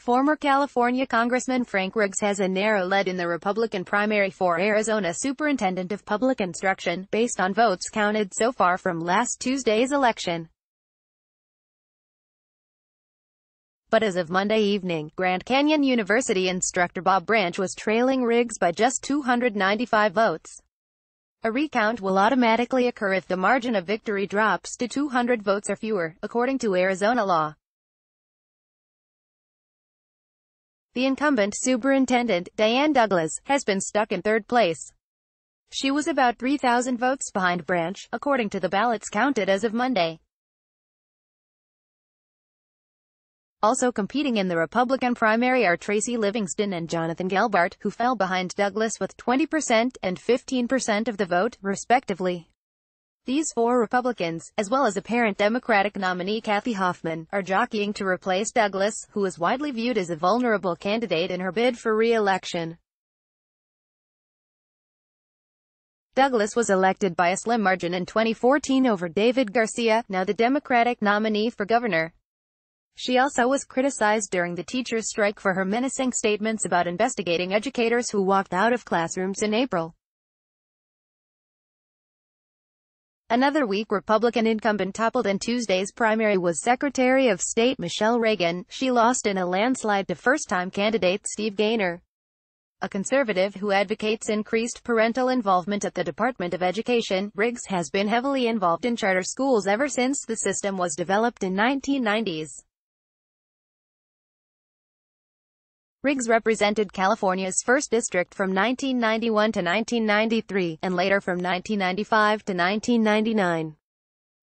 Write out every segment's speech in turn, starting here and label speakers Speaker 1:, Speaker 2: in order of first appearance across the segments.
Speaker 1: Former California Congressman Frank Riggs has a narrow lead in the Republican primary for Arizona Superintendent of Public Instruction, based on votes counted so far from last Tuesday's election. But as of Monday evening, Grand Canyon University instructor Bob Branch was trailing Riggs by just 295 votes. A recount will automatically occur if the margin of victory drops to 200 votes or fewer, according to Arizona law. The incumbent superintendent, Diane Douglas, has been stuck in third place. She was about 3,000 votes behind Branch, according to the ballots counted as of Monday. Also competing in the Republican primary are Tracy Livingston and Jonathan Gelbart, who fell behind Douglas with 20% and 15% of the vote, respectively. These four Republicans, as well as apparent Democratic nominee Kathy Hoffman, are jockeying to replace Douglas, who is widely viewed as a vulnerable candidate in her bid for re-election. Douglas was elected by a slim margin in 2014 over David Garcia, now the Democratic nominee for governor. She also was criticized during the teachers' strike for her menacing statements about investigating educators who walked out of classrooms in April. Another weak Republican incumbent toppled in Tuesday's primary was Secretary of State Michelle Reagan. She lost in a landslide to first-time candidate Steve Gaynor, a conservative who advocates increased parental involvement at the Department of Education. Riggs has been heavily involved in charter schools ever since the system was developed in 1990s. Riggs represented California's 1st District from 1991 to 1993, and later from 1995 to 1999.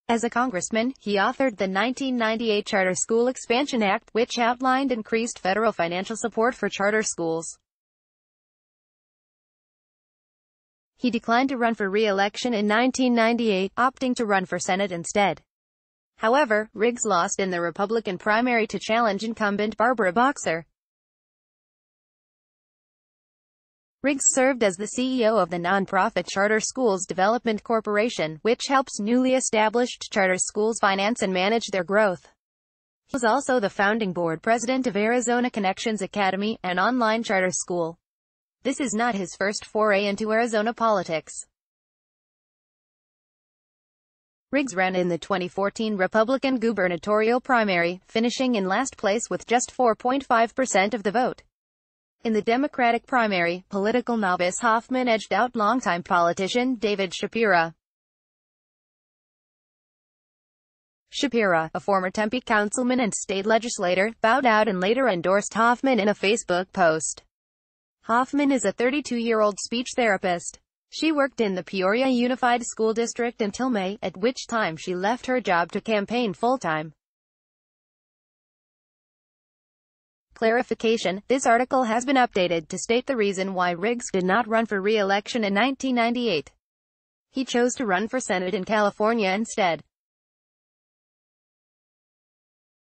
Speaker 1: As a congressman, he authored the 1998 Charter School Expansion Act, which outlined increased federal financial support for charter schools. He declined to run for re-election in 1998, opting to run for Senate instead. However, Riggs lost in the Republican primary to challenge incumbent Barbara Boxer. Riggs served as the CEO of the nonprofit Charter Schools Development Corporation, which helps newly established charter schools finance and manage their growth. He was also the founding board president of Arizona Connections Academy, an online charter school. This is not his first foray into Arizona politics. Riggs ran in the 2014 Republican gubernatorial primary, finishing in last place with just 4.5% of the vote. In the Democratic primary, political novice Hoffman edged out longtime politician David Shapira. Shapira, a former Tempe councilman and state legislator, bowed out and later endorsed Hoffman in a Facebook post. Hoffman is a 32-year-old speech therapist. She worked in the Peoria Unified School District until May, at which time she left her job to campaign full-time. Clarification: this article has been updated to state the reason why Riggs did not run for re-election in 1998. He chose to run for Senate in California instead.